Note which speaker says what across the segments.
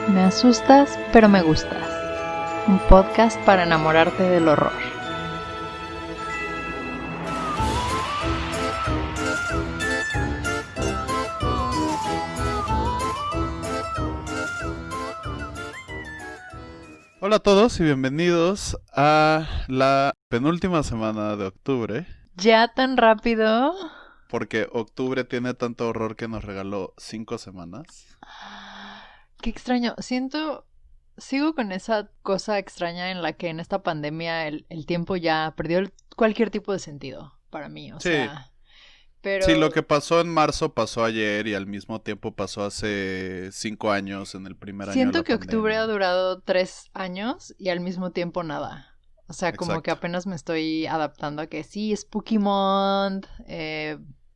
Speaker 1: Me asustas, pero me gustas. Un podcast para enamorarte del horror.
Speaker 2: Hola a todos y bienvenidos a la penúltima semana de octubre,
Speaker 1: ¿Ya tan rápido?
Speaker 2: porque octubre tiene tanto horror que nos regaló 5 semanas.
Speaker 1: Qué extraño. Sigo con esa cosa extraña en la que en esta pandemia el tiempo ya perdió cualquier tipo de sentido para mí.
Speaker 2: Sí,
Speaker 1: Pero
Speaker 2: sí, lo que pasó en marzo pasó ayer y al mismo tiempo pasó hace 5 años en el primer año de
Speaker 1: siento
Speaker 2: la
Speaker 1: que octubre ha
Speaker 2: pandemia.
Speaker 1: durado 3 años y al mismo tiempo nada. O sea, como que
Speaker 2: Exacto.
Speaker 1: apenas me estoy adaptando a que sí, Spooky Month,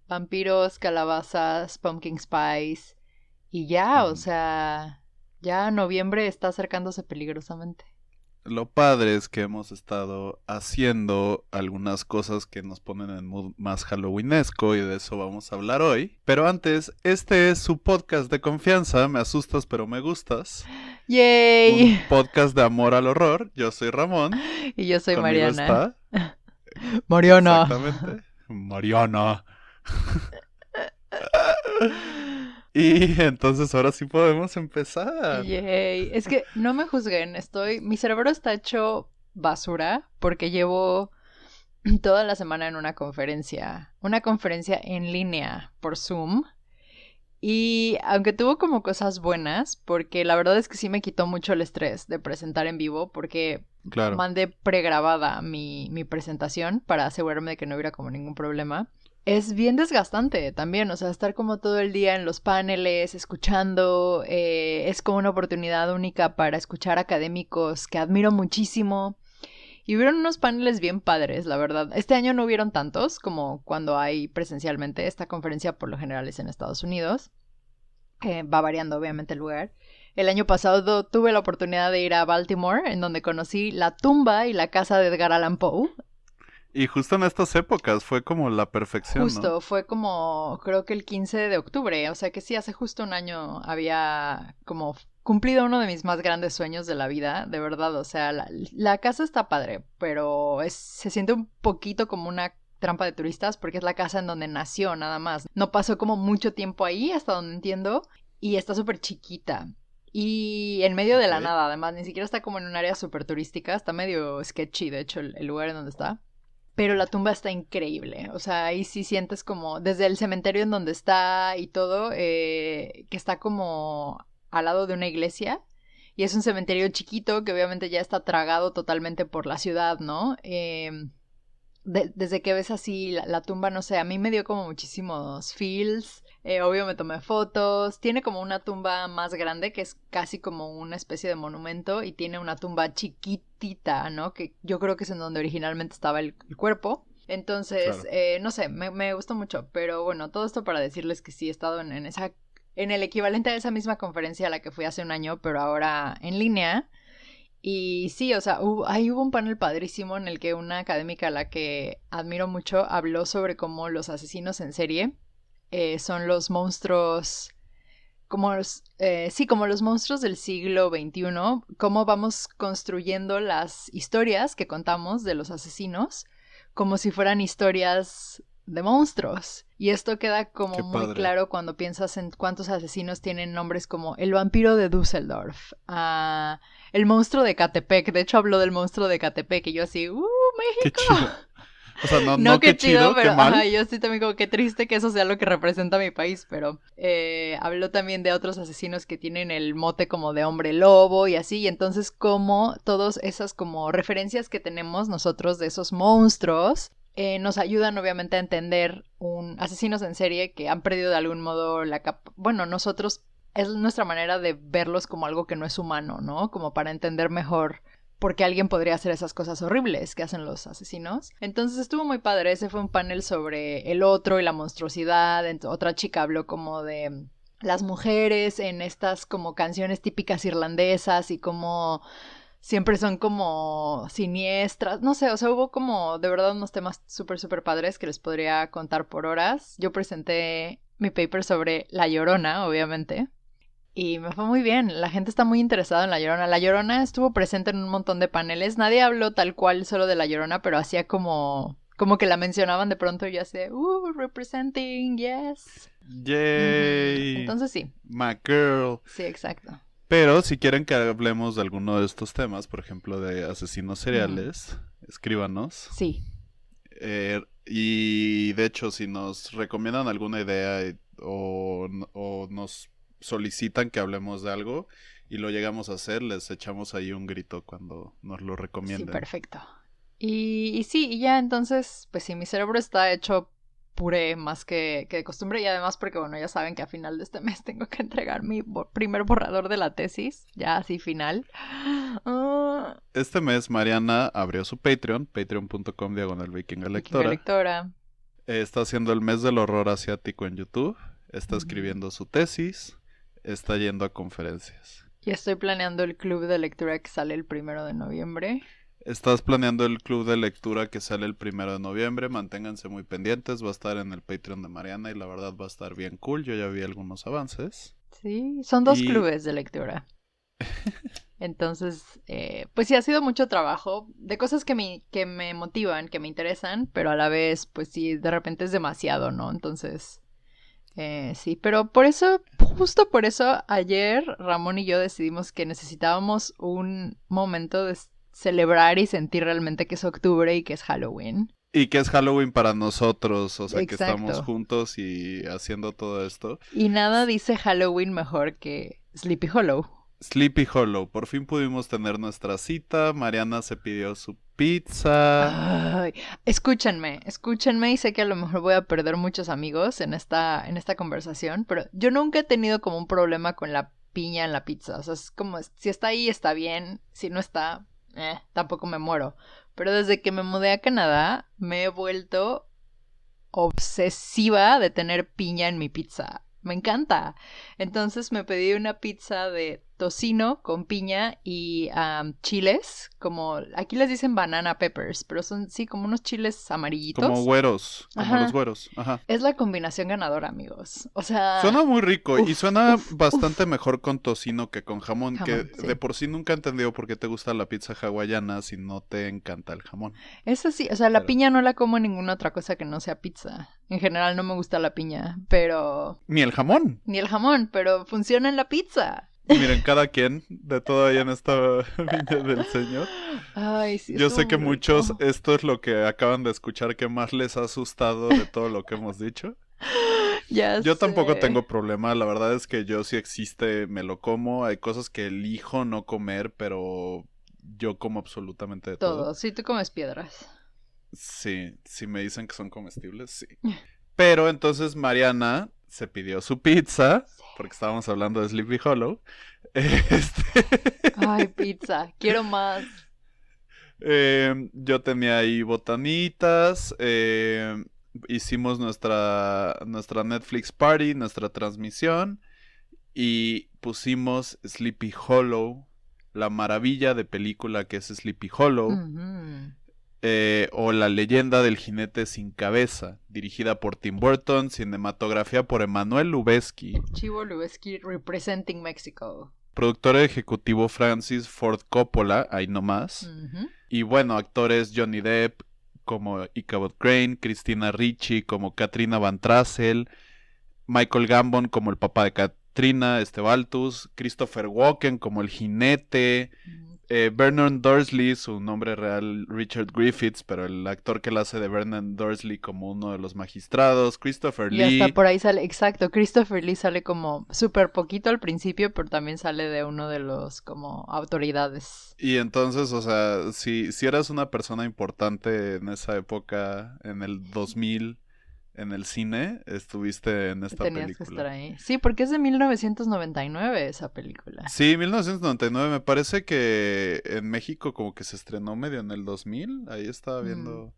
Speaker 1: vampiros, calabazas, pumpkin spice y ya, o
Speaker 2: Ujú.
Speaker 1: sea, ya noviembre está acercándose peligrosamente.
Speaker 2: Lo padre es que hemos estado haciendo algunas cosas que nos ponen en mood más halloweenesco y de eso vamos a hablar hoy. Pero antes, este es su podcast de confianza, Me asustas pero me gustas. Un
Speaker 1: ¡Yay!
Speaker 2: podcast de amor al horror. Yo soy Ramón.
Speaker 1: Y yo soy
Speaker 2: Conmigo
Speaker 1: Mariana.
Speaker 2: está,
Speaker 1: Mariana.
Speaker 2: exactamente, Mariana. Y entonces ahora sí podemos empezar.
Speaker 1: Yay. Es que no me juzguen, mi cerebro está hecho basura porque llevo toda la semana en una conferencia en línea por Zoom. Y aunque tuvo como cosas buenas, porque la verdad es que sí me quitó mucho el estrés de presentar en vivo, porque
Speaker 2: Claro.
Speaker 1: mandé pregrabada mi presentación para asegurarme de que no hubiera como ningún problema. Es bien desgastante también, o sea, estar como todo el día en los paneles, escuchando, es como una oportunidad única para escuchar académicos que admiro muchísimo. Y hubieron unos paneles bien padres, la verdad. Este año no hubieron tantos como cuando hay presencialmente. Esta conferencia por lo general es en Estados Unidos. Va variando obviamente el lugar. El año pasado tuve la oportunidad de ir a Baltimore, en donde conocí la tumba y la casa de Edgar Allan Poe.
Speaker 2: Y justo en estas épocas fue como la perfección, ¿no?
Speaker 1: Justo, fue como, creo que el 15 de octubre, o sea que sí, hace justo un año había como cumplido uno de mis más grandes sueños de la vida, de verdad, o sea, la casa está padre, pero se siente un poquito como una trampa de turistas porque es la casa en donde nació nada más. No pasó como mucho tiempo ahí, hasta donde entiendo, y está súper chiquita. Y en medio de la
Speaker 2: Ok.
Speaker 1: nada, además, ni siquiera está como en un área súper turística, está medio sketchy, de hecho, el lugar en donde está. Pero la tumba está increíble. O sea, ahí sí sientes como, desde el cementerio en donde está y todo, que está como al lado de una iglesia. Y es un cementerio chiquito que obviamente ya está tragado totalmente por la ciudad, ¿no? Desde que ves así la tumba, no sé, a mí me dio como muchísimos feels. Obvio me tomé fotos. Tiene como una tumba más grande que es casi como una especie de monumento y tiene una tumba chiquitita, ¿no? Que yo creo que es en donde originalmente estaba el cuerpo. Entonces,
Speaker 2: Claro.
Speaker 1: no sé, me gustó mucho. Pero bueno, todo esto para decirles que sí he estado en el equivalente a esa misma conferencia a la que fui hace un año, pero ahora en línea. Y sí, o sea, ahí hubo un panel padrísimo en el que una académica a la que admiro mucho habló sobre cómo los asesinos en serie son los monstruos, como los monstruos del siglo XXI, cómo vamos construyendo las historias que contamos de los asesinos como si fueran historias de monstruos. Y esto queda como
Speaker 2: Qué
Speaker 1: muy
Speaker 2: padre.
Speaker 1: claro cuando piensas en cuántos asesinos tienen nombres como el vampiro de Düsseldorf, el monstruo de Catepec. De hecho, habló del monstruo de Catepec y yo así,
Speaker 2: Qué
Speaker 1: México.
Speaker 2: chido. O sea, no,
Speaker 1: No,
Speaker 2: no
Speaker 1: qué
Speaker 2: qué
Speaker 1: chido,
Speaker 2: chido, qué
Speaker 1: pero ajá,
Speaker 2: mal.
Speaker 1: yo sí también como qué triste que eso sea lo que representa mi país, pero habló también de otros asesinos que tienen el mote como de hombre lobo y así, y entonces como todas esas como referencias que tenemos nosotros de esos monstruos nos ayudan obviamente a entender un asesinos en serie que han perdido de algún modo bueno, nosotros es nuestra manera de verlos como algo que no es humano, ¿no? Como para entender mejor porque alguien podría hacer esas cosas horribles que hacen los asesinos. Entonces estuvo muy padre. Ese fue un panel sobre el otro y la monstruosidad. Otra chica habló como de las mujeres en estas como canciones típicas irlandesas y como siempre son como siniestras. No sé, o sea, hubo como de verdad unos temas súper, súper padres que les podría contar por horas. Yo presenté mi paper sobre La Llorona, obviamente. Y me fue muy bien, la gente está muy interesada en La Llorona. La Llorona estuvo presente en un montón de paneles, nadie habló tal cual solo de La Llorona, pero hacía como que la mencionaban de pronto y yo así, representing, yes.
Speaker 2: ¡Yay!
Speaker 1: Entonces sí,
Speaker 2: My girl.
Speaker 1: sí, exacto.
Speaker 2: Pero si quieren que hablemos de alguno de estos temas, por ejemplo de asesinos seriales, escríbanos.
Speaker 1: Sí.
Speaker 2: Y de hecho, si nos recomiendan alguna idea o nos solicitan que hablemos de algo y lo llegamos a hacer, les echamos ahí un grito cuando nos lo
Speaker 1: Sí,
Speaker 2: recomienden.
Speaker 1: perfecto. Y sí, y ya entonces, pues sí, mi cerebro está hecho puré más que de costumbre y además porque, bueno, ya saben que a final de este mes tengo que entregar mi primer borrador de la tesis, ya así final.
Speaker 2: Este mes Mariana abrió su Patreon,
Speaker 1: Vikinga
Speaker 2: patreon.com/vikingalectora.
Speaker 1: lectora.
Speaker 2: Está haciendo el mes del horror asiático en YouTube, está
Speaker 1: Ujú.
Speaker 2: escribiendo su tesis, está yendo a conferencias.
Speaker 1: Y estoy planeando el club de lectura que sale el 1 de noviembre.
Speaker 2: Estás planeando el club de lectura que sale el 1 de noviembre. Manténganse muy pendientes. Va a estar en el Patreon de Mariana y la verdad va a estar bien cool. Yo ya vi algunos avances.
Speaker 1: Sí, son 2
Speaker 2: Y
Speaker 1: clubes de lectura. Entonces, pues sí, ha sido mucho trabajo de cosas que me motivan, que me interesan, pero a la vez, pues sí, de repente es demasiado, ¿no? Entonces, sí, pero por eso, justo por eso, ayer Ramón y yo decidimos que necesitábamos un momento de celebrar y sentir realmente que es octubre y que es Halloween.
Speaker 2: que es Halloween para nosotros. O sea que estamos
Speaker 1: Exacto.
Speaker 2: juntos y haciendo todo esto.
Speaker 1: Y nada dice Halloween mejor que Sleepy Hollow.
Speaker 2: Sleepy Hollow. Por fin pudimos tener nuestra cita. Mariana se pidió su pizza.
Speaker 1: Ay, escúchenme y sé que a lo mejor voy a perder muchos amigos en esta conversación, pero yo nunca he tenido como un problema con la piña en la pizza. O sea, es como, si está ahí está bien, si no está, tampoco me muero. Pero desde que me mudé a Canadá, me he vuelto obsesiva de tener piña en mi pizza. Me encanta. Entonces me pedí una pizza de tocino con piña y chiles, como aquí les dicen banana peppers, pero son sí como unos chiles
Speaker 2: Como
Speaker 1: amarillitos.
Speaker 2: güeros. Como los
Speaker 1: Ajá.
Speaker 2: güeros. Ajá.
Speaker 1: Es la combinación ganadora, amigos. O sea,
Speaker 2: Suena muy rico y
Speaker 1: uff,
Speaker 2: suena
Speaker 1: uff,
Speaker 2: bastante
Speaker 1: uff.
Speaker 2: mejor con tocino que con jamón, que
Speaker 1: Jamón,
Speaker 2: de
Speaker 1: sí.
Speaker 2: por sí nunca he entendido por qué te gusta la pizza hawaiana si no te encanta el jamón.
Speaker 1: Eso sí, o sea, la
Speaker 2: Pero
Speaker 1: piña no la como en ninguna otra cosa que no sea pizza. En general no me gusta la piña, pero
Speaker 2: ni el jamón.
Speaker 1: ni el jamón, pero funciona en la pizza.
Speaker 2: Miren, cada quien de todo ahí en esta viña del Señor.
Speaker 1: Ay, sí,
Speaker 2: Yo
Speaker 1: estuvo
Speaker 2: sé que
Speaker 1: muy
Speaker 2: muchos,
Speaker 1: rico.
Speaker 2: esto es lo que acaban de escuchar que más les ha asustado de todo lo que hemos dicho.
Speaker 1: Ya
Speaker 2: Yo tampoco
Speaker 1: sé.
Speaker 2: tengo problema, la verdad es que yo si existe me lo como. Hay cosas que elijo no comer, pero yo como absolutamente de todo.
Speaker 1: Todo. Sí, tú comes piedras.
Speaker 2: Sí, si me dicen que son comestibles, sí. Pero entonces Mariana se pidió su pizza,
Speaker 1: Sí.
Speaker 2: porque estábamos hablando de Sleepy Hollow. Este,
Speaker 1: Ay, pizza. Quiero más.
Speaker 2: yo tenía ahí botanitas, hicimos nuestra Netflix party, nuestra transmisión, y pusimos Sleepy Hollow, la maravilla de película que es Sleepy Hollow.
Speaker 1: Ujú.
Speaker 2: O La leyenda del jinete sin cabeza, dirigida por Tim Burton, cinematografía por Emmanuel Lubezki,
Speaker 1: Chivo Lubeski representing Mexico.
Speaker 2: productor ejecutivo Francis Ford Coppola, ahí nomás,
Speaker 1: Ujú.
Speaker 2: y bueno, actores Johnny Depp como Ichabod Crane, Christina Ricci como Katrina Van Tassel, Michael Gambon como el papá de Katrina, Baltus, Christopher Walken como el jinete, Vernon Dursley, su nombre real Richard Griffiths, pero el actor que la hace de Vernon Dursley como uno de los magistrados, Christopher
Speaker 1: Y hasta
Speaker 2: Lee.
Speaker 1: por ahí sale, exacto, Christopher Lee sale como súper poquito al principio, pero también sale de uno de los como autoridades.
Speaker 2: Y entonces, o sea, si eras una persona importante en esa época, en el 2000, en el cine, estuviste en esta
Speaker 1: Tenías que estar
Speaker 2: película.
Speaker 1: ahí. Sí, porque es de 1999 esa película.
Speaker 2: Sí, 1999, me parece que en México como que se estrenó medio en el 2000, ahí estaba
Speaker 1: Mm.
Speaker 2: viendo.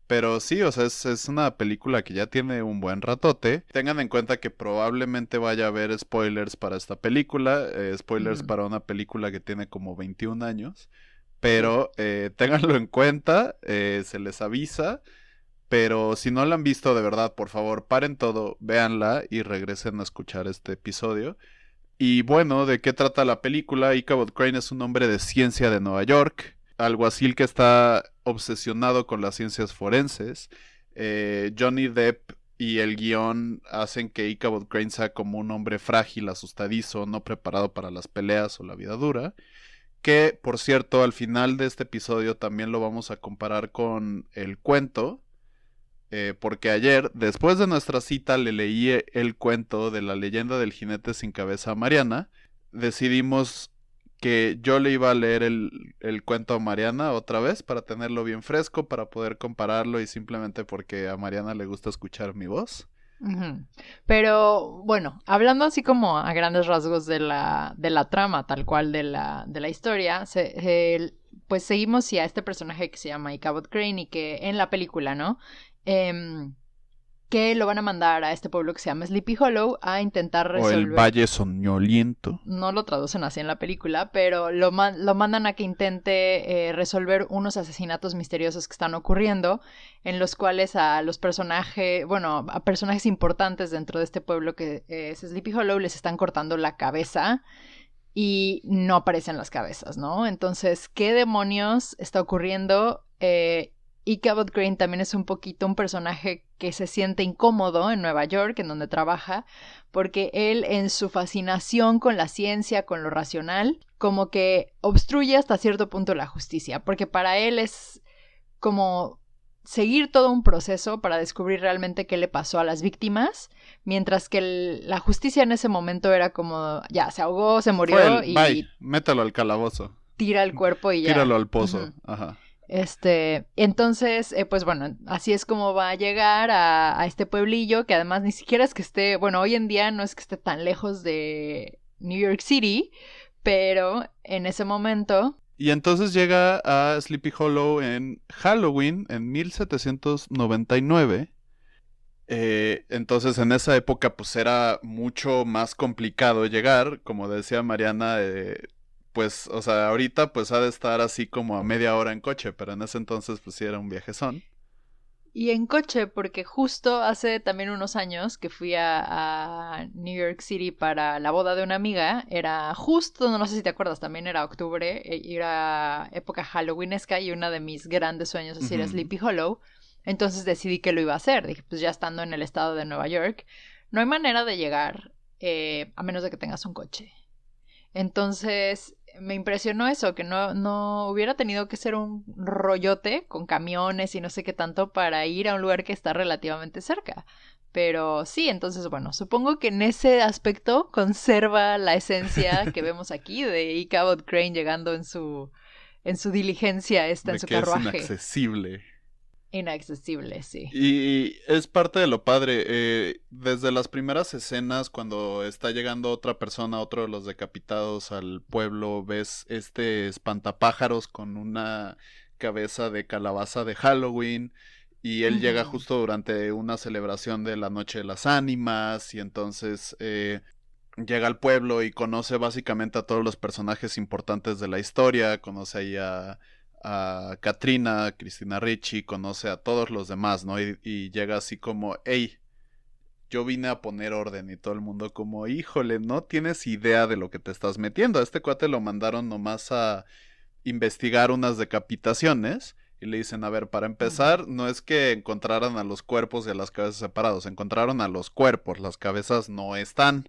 Speaker 2: Pero sí, o sea, es una película que ya tiene un buen ratote. Tengan en cuenta que probablemente vaya a haber spoilers para esta película, spoilers
Speaker 1: Mm.
Speaker 2: para una película que tiene como 21 años.
Speaker 1: Sí.
Speaker 2: Pero ténganlo en cuenta, se les avisa. Pero si no la han visto de verdad, por favor, paren todo, véanla y regresen a escuchar este episodio. Y bueno, ¿de qué trata la película? Ichabod Crane es un hombre de ciencia de Nueva York, alguacil que está obsesionado con las ciencias forenses. Johnny Depp y el guión hacen que Ichabod Crane sea como un hombre frágil, asustadizo, no preparado para las peleas o la vida dura. Que, por cierto, al final de este episodio también lo vamos a comparar con el cuento. Porque ayer, después de nuestra cita, le leí el cuento de la leyenda del jinete sin cabeza a Mariana. Decidimos que yo le iba a leer el cuento a Mariana otra vez para tenerlo bien fresco, para poder compararlo y simplemente porque a Mariana le gusta escuchar mi voz.
Speaker 1: Uh-huh. Pero bueno, hablando así como a grandes rasgos de la trama, tal cual de la historia, pues seguimos a este personaje que se llama Ichabod Crane y que en la película, ¿no? Que lo van a mandar a este pueblo que se llama Sleepy Hollow a intentar resolver...
Speaker 2: O el Valle Soñoliento.
Speaker 1: No lo traducen así en la película, pero lo mandan a que intente resolver unos asesinatos misteriosos que están ocurriendo, en los cuales a los personajes, bueno, a personajes importantes dentro de este pueblo que es Sleepy Hollow les están cortando la cabeza y no aparecen las cabezas, ¿no? Entonces, ¿qué demonios está ocurriendo? Ichabod Crane también es un poquito un personaje que se siente incómodo en Nueva York, en donde trabaja, porque él en su fascinación con la ciencia, con lo racional, como que obstruye hasta cierto punto la justicia, porque para él es como seguir todo un proceso para descubrir realmente qué le pasó a las víctimas, mientras que la justicia en ese momento era como, ya, se ahogó, se murió y...
Speaker 2: Bye, métalo al calabozo.
Speaker 1: Tira el cuerpo y ya.
Speaker 2: Tíralo al pozo, uh-huh. Ajá.
Speaker 1: Entonces, pues bueno, así es como va a llegar a este pueblillo, que además ni siquiera es que esté, bueno, hoy en día no es que esté tan lejos de New York City, pero en ese momento...
Speaker 2: Y entonces llega a Sleepy Hollow en Halloween, en 1799. Entonces en esa época pues era mucho más complicado llegar, como decía Mariana, pues, o sea, ahorita pues ha de estar así como a media hora en coche, pero en ese entonces pues sí era un viajezón.
Speaker 1: Y en coche, porque justo hace también unos años que fui a New York City para la boda de una amiga, era justo, no sé si te acuerdas, también era octubre, era época halloweenesca y uno de mis grandes sueños es ir a Sleepy Hollow, entonces decidí que lo iba a hacer, dije, pues ya estando en el estado de Nueva York, no hay manera de llegar a menos de que tengas un coche. Entonces me impresionó eso, que no hubiera tenido que ser un rollote con camiones y no sé qué tanto para ir a un lugar que está relativamente cerca. Pero sí, entonces bueno, supongo que en ese aspecto conserva la esencia que vemos aquí de Ichabod Crane llegando en su diligencia en su carruaje.
Speaker 2: Es inaccesible.
Speaker 1: Inaccesible, sí.
Speaker 2: Y es parte de lo padre. Desde las primeras escenas, cuando está llegando otra persona, otro de los decapitados al pueblo, ves este espantapájaros con una cabeza de calabaza de Halloween. Y él llega justo durante una celebración de la Noche de las Ánimas. Y entonces llega al pueblo y conoce básicamente a todos los personajes importantes de la historia. Conoce ahí a Katrina, Cristina Ricci, conoce a todos los demás, ¿no? Y llega así como, hey, yo vine a poner orden, y todo el mundo como, híjole, no tienes idea de lo que te estás metiendo. A este cuate lo mandaron nomás a investigar unas decapitaciones y le dicen, a ver, para empezar, no es que encontraran a los cuerpos y a las cabezas separados, encontraron a los cuerpos, las cabezas no están.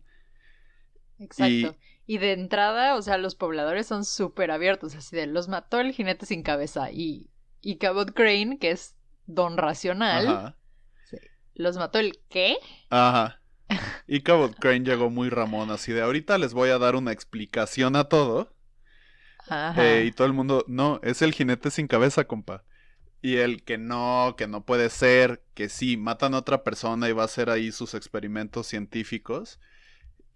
Speaker 1: Exacto. Y de entrada, o sea, los pobladores son súper abiertos, así de, los mató el jinete sin cabeza. Y Ichabod Crane, que es don racional, sí, los mató el ¿qué?
Speaker 2: Ajá. Ichabod Crane llegó muy Ramón, así de, ahorita les voy a dar una explicación a todo.
Speaker 1: Ajá.
Speaker 2: Y todo el mundo, no, es el jinete sin cabeza, compa. Y él, que no puede ser, que sí, matan a otra persona y va a hacer ahí sus experimentos científicos.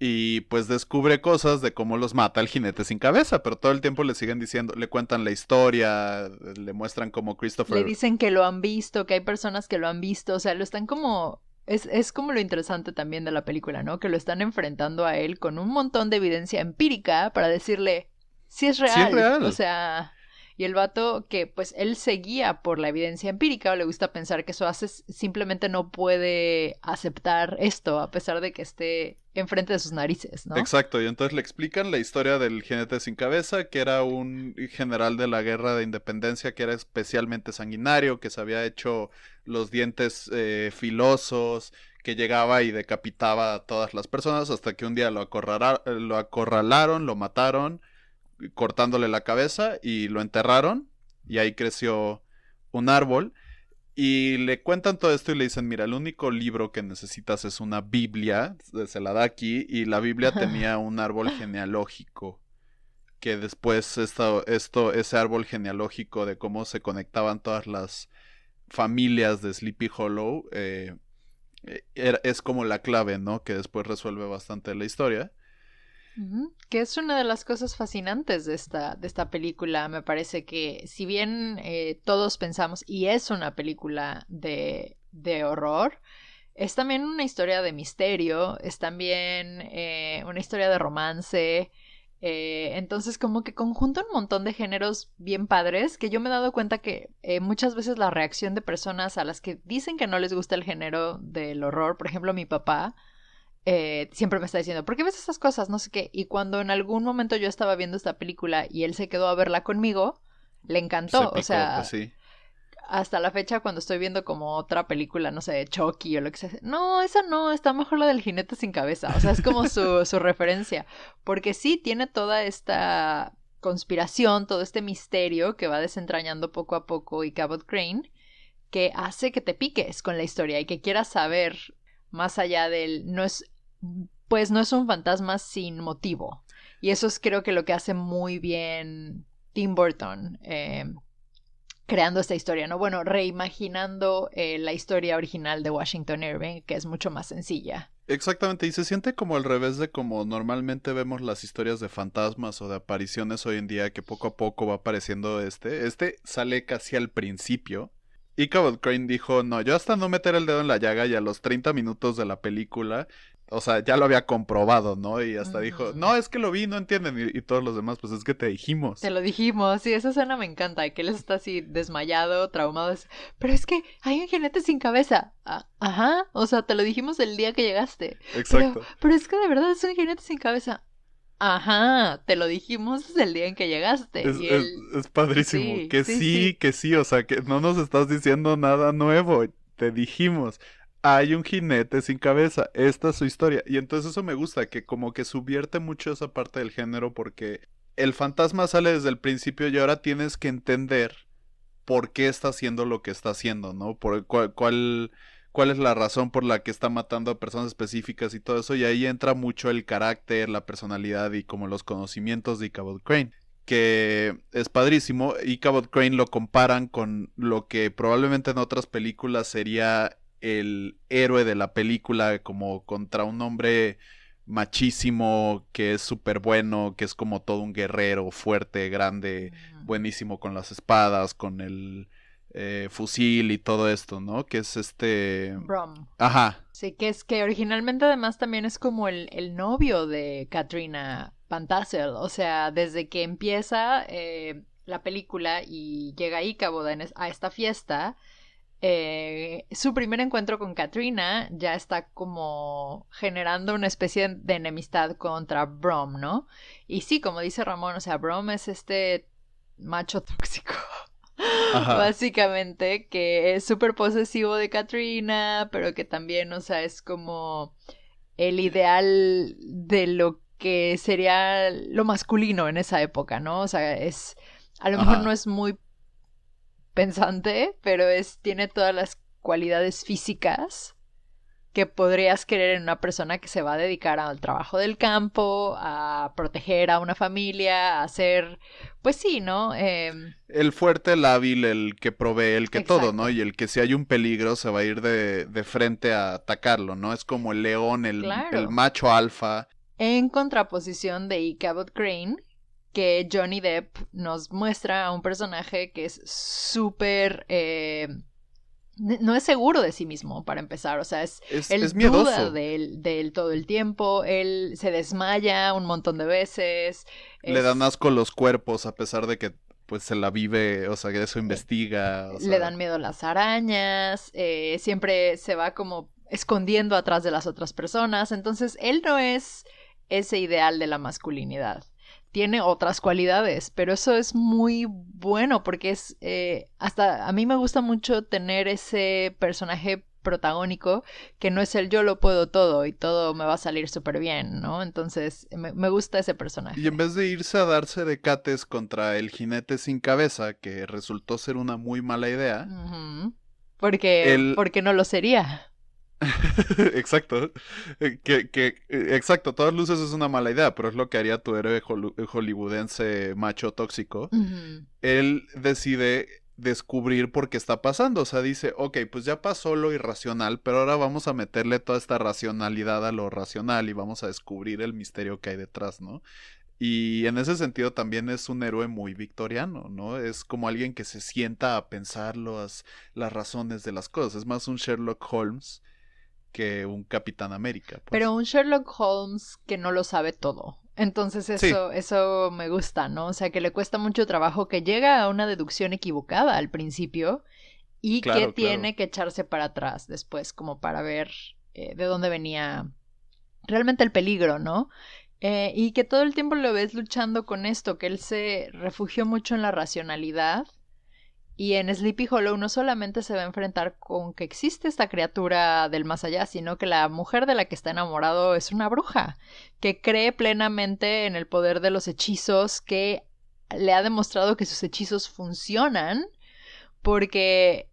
Speaker 2: Y pues descubre cosas de cómo los mata el jinete sin cabeza, pero todo el tiempo le siguen diciendo, le cuentan la historia, le muestran como Christopher...
Speaker 1: Le dicen que lo han visto, que hay personas que lo han visto, o sea, lo están como... Es como lo interesante también de la película, ¿no? Que lo están enfrentando a él con un montón de evidencia empírica para decirle, sí es real.
Speaker 2: Sí es real.
Speaker 1: O sea, Y el vato que pues él se guía por la evidencia empírica o le gusta pensar que eso hace, simplemente no puede aceptar esto a pesar de que esté enfrente de sus narices, ¿no?
Speaker 2: Exacto, y entonces le explican la historia del jinete sin cabeza, que era un general de la guerra de independencia que era especialmente sanguinario, que se había hecho los dientes filosos, que llegaba y decapitaba a todas las personas hasta que un día lo acorralaron, lo mataron, cortándole la cabeza y lo enterraron y ahí creció un árbol. Y le cuentan todo esto y le dicen, mira, el único libro que necesitas es una Biblia, se la da aquí, y la Biblia tenía un árbol genealógico, que después ese árbol genealógico de cómo se conectaban todas las familias de Sleepy Hollow, es como la clave, ¿no? Que después resuelve bastante la historia.
Speaker 1: Que es una de las cosas fascinantes de esta película. Me parece que si bien todos pensamos, y es una película de horror, es también una historia de misterio, es también una historia de romance. Entonces como que conjunta un montón de géneros bien padres, que yo me he dado cuenta que muchas veces la reacción de personas a las que dicen que no les gusta el género del horror, por ejemplo mi papá, siempre me está diciendo, ¿por qué ves esas cosas? No sé qué. Y cuando en algún momento yo estaba viendo esta película y él se quedó a verla conmigo, le encantó.
Speaker 2: Picó,
Speaker 1: o sea,
Speaker 2: pues sí.
Speaker 1: hasta la fecha cuando estoy viendo como otra película, no sé, Chucky o lo que sea, no, esa no, está mejor la del jinete sin cabeza. O sea, es como su referencia. Porque sí, tiene toda esta conspiración, todo este misterio que va desentrañando poco a poco y Cabot Crane, que hace que te piques con la historia y que quieras saber más allá del... no es un fantasma sin motivo. Y eso es creo que lo que hace muy bien Tim Burton, creando esta historia, ¿no? Bueno, reimaginando la historia original de Washington Irving, que es mucho más sencilla.
Speaker 2: Exactamente, y se siente como al revés de como normalmente vemos las historias de fantasmas o de apariciones hoy en día, que poco a poco va apareciendo Este sale casi al principio. Y Cabot Crane dijo, no, yo hasta no meter el dedo en la llaga y a los 30 minutos de la película, o sea, ya lo había comprobado, ¿no? Y hasta dijo, no, es que lo vi, no entienden. Y todos los demás, pues es que te dijimos.
Speaker 1: Te lo dijimos, sí, esa escena me encanta, que él está así desmayado, traumado, pero es que hay un jinete sin cabeza. Ajá, o sea, te lo dijimos el día que llegaste.
Speaker 2: Exacto.
Speaker 1: Pero es que de verdad es un jinete sin cabeza. Ajá, te lo dijimos desde el día en que llegaste.
Speaker 2: Es padrísimo.
Speaker 1: Sí,
Speaker 2: que sí, que sí, o sea, que no nos estás diciendo nada nuevo. Te dijimos, hay un jinete sin cabeza, esta es su historia. Y entonces eso me gusta, que como que subvierte mucho esa parte del género porque el fantasma sale desde el principio y ahora tienes que entender por qué está haciendo lo que está haciendo, ¿no? Cuál es la razón por la que está matando a personas específicas y todo eso, y ahí entra mucho el carácter, la personalidad y como los conocimientos de Cabot Crane, que es padrísimo. Y Cabot Crane lo comparan con lo que probablemente en otras películas sería el héroe de la película, como contra un hombre machísimo, que es súper bueno, que es como todo un guerrero, fuerte, grande, buenísimo con las espadas, con el fusil y todo esto, ¿no? Que es
Speaker 1: Brom.
Speaker 2: Ajá.
Speaker 1: Sí, que es que originalmente además también es como el novio de Katrina Van Tassel. O sea, desde que empieza la película y llega Ichabod a esta fiesta, su primer encuentro con Katrina ya está como generando una especie de enemistad contra Brom, ¿no? Y sí, como dice Ramón, o sea, Brom es este macho tóxico. Ajá. Básicamente, que es súper posesivo de Katrina, pero que también, o sea, es como el ideal de lo que sería lo masculino en esa época, ¿no? O sea, a lo mejor no es muy pensante, pero tiene todas las cualidades físicas que podrías querer en una persona que se va a dedicar al trabajo del campo, a proteger a una familia, a ser, pues sí, ¿no?
Speaker 2: El fuerte, el hábil, el que provee, el que exacto. Todo, ¿no? Y el que si hay un peligro se va a ir de frente a atacarlo, ¿no? Es como el león, el macho alfa.
Speaker 1: En contraposición de Ichabod Crane, que Johnny Depp nos muestra a un personaje que es súper... no es seguro de sí mismo, para empezar. O sea, él es miedoso. Duda de él todo el tiempo. Él se desmaya un montón de veces.
Speaker 2: Le dan asco los cuerpos, a pesar de que pues se la vive, o sea, que eso investiga. O sea...
Speaker 1: Le dan miedo las arañas, siempre se va como escondiendo atrás de las otras personas, entonces él no es ese ideal de la masculinidad. Tiene otras cualidades, pero eso es muy bueno porque es, hasta a mí me gusta mucho tener ese personaje protagónico que no es el yo lo puedo todo y todo me va a salir súper bien, ¿no? Entonces me gusta ese personaje.
Speaker 2: Y en vez de irse a darse de cates contra el jinete sin cabeza, que resultó ser una muy mala idea,
Speaker 1: porque no lo sería.
Speaker 2: Exacto. Exacto, todas luces es una mala idea, pero es lo que haría tu héroe hollywoodense macho tóxico. Él decide descubrir por qué está pasando. O sea, dice, ok, pues ya pasó lo irracional, pero ahora vamos a meterle toda esta racionalidad a lo racional y vamos a descubrir el misterio que hay detrás, ¿no? Y en ese sentido también es un héroe muy victoriano, ¿no? Es como alguien que se sienta a pensar las razones de las cosas. Es más un Sherlock Holmes que un Capitán América. Pues.
Speaker 1: Pero un Sherlock Holmes que no lo sabe todo. Entonces eso me gusta, ¿no? O sea, que le cuesta mucho trabajo, que llega a una deducción equivocada al principio y que tiene que echarse para atrás después, como para ver de dónde venía realmente el peligro, ¿no? Y que todo el tiempo lo ves luchando con esto, que él se refugió mucho en la racionalidad. Y en Sleepy Hollow no solamente se va a enfrentar con que existe esta criatura del más allá, sino que la mujer de la que está enamorado es una bruja, que cree plenamente en el poder de los hechizos, que le ha demostrado que sus hechizos funcionan, porque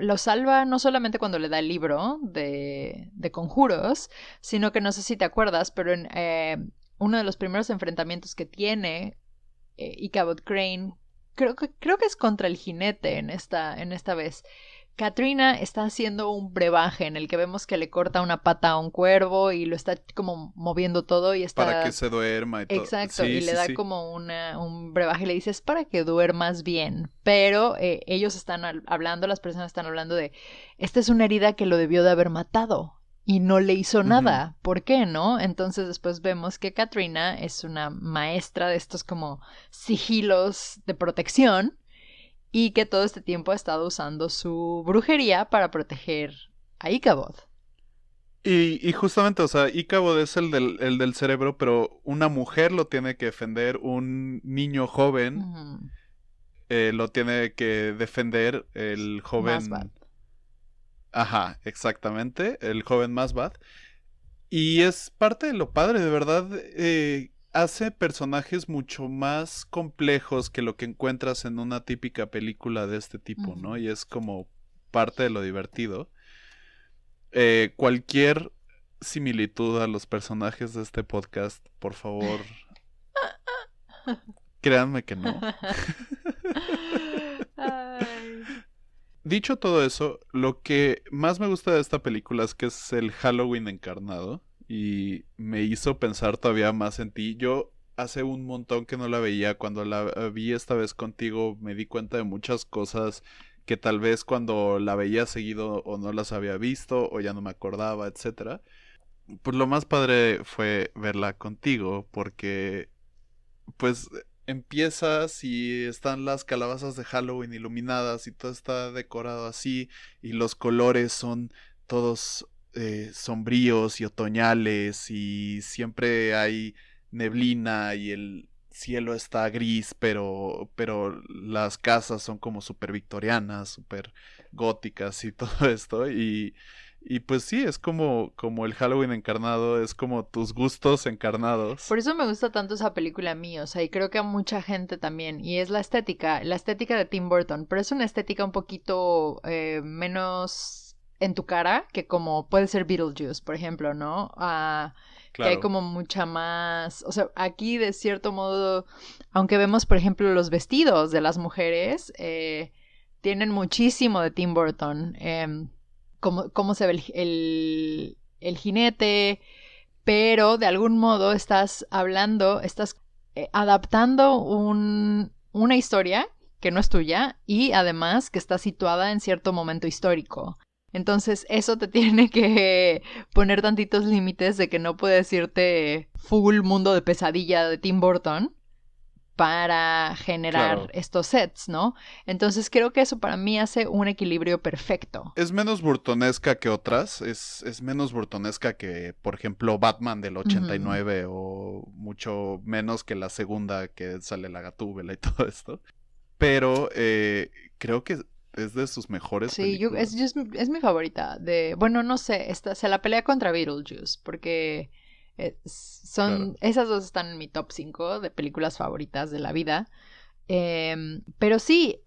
Speaker 1: lo salva no solamente cuando le da el libro de conjuros, sino que no sé si te acuerdas, pero en uno de los primeros enfrentamientos que tiene Ichabod Crane, creo que es contra el jinete en esta vez. Katrina está haciendo un brebaje en el que vemos que le corta una pata a un cuervo y lo está como moviendo todo y está...
Speaker 2: Para que se duerma y todo.
Speaker 1: Exacto, y le da como un brebaje, le dice, es para que duermas bien. Pero ellos están hablando, las personas están hablando de, esta es una herida que lo debió de haber matado y no le hizo nada. ¿Por qué, no? Entonces después vemos que Katrina es una maestra de estos como sigilos de protección y que todo este tiempo ha estado usando su brujería para proteger a Ichabod.
Speaker 2: Y justamente, o sea, Ichabod es el del cerebro, pero una mujer lo tiene que defender, un niño joven lo tiene que defender, el joven...
Speaker 1: Masbad.
Speaker 2: Ajá, exactamente, el joven Masbad. Y es parte de lo padre, de verdad, hace personajes mucho más complejos que lo que encuentras en una típica película de este tipo, ¿no? Y es como parte de lo divertido. Cualquier similitud a los personajes de este podcast, por favor, créanme que no. Dicho todo eso, lo que más me gusta de esta película es que es el Halloween encarnado y me hizo pensar todavía más en ti. Yo hace un montón que no la veía, cuando la vi esta vez contigo me di cuenta de muchas cosas que tal vez cuando la veía seguido o no las había visto o ya no me acordaba, etcétera. Pues lo más padre fue verla contigo porque pues empiezas y están las calabazas de Halloween iluminadas y todo está decorado así y los colores son todos sombríos y otoñales y siempre hay neblina y el cielo está gris, pero las casas son como súper victorianas, súper góticas y todo esto y pues sí, es como el Halloween encarnado, es como tus gustos encarnados.
Speaker 1: Por eso me gusta tanto esa película a mí, o sea, y creo que a mucha gente también, y es la estética de Tim Burton, pero es una estética un poquito menos en tu cara que como puede ser Beetlejuice, por ejemplo, ¿no? Claro. Que hay como mucha más, o sea, aquí de cierto modo, aunque vemos, por ejemplo, los vestidos de las mujeres, tienen muchísimo de Tim Burton, cómo se ve el jinete, pero de algún modo estás adaptando una historia que no es tuya y además que está situada en cierto momento histórico. Entonces eso te tiene que poner tantitos límites de que no puedes irte full mundo de pesadilla de Tim Burton, para generar
Speaker 2: Claro.
Speaker 1: estos sets, ¿no? Entonces creo que eso para mí hace un equilibrio perfecto.
Speaker 2: Es menos burtonesca que otras, es menos burtonesca que, por ejemplo, Batman del 89 o mucho menos que la segunda que sale la Gatúbela y todo esto. Pero creo que es de sus mejores
Speaker 1: Sí,
Speaker 2: películas.
Speaker 1: es mi favorita. Bueno, no sé, se la pelea contra Beetlejuice, porque
Speaker 2: Claro.
Speaker 1: esas dos están en mi top 5 de películas favoritas de la vida. Pero sí,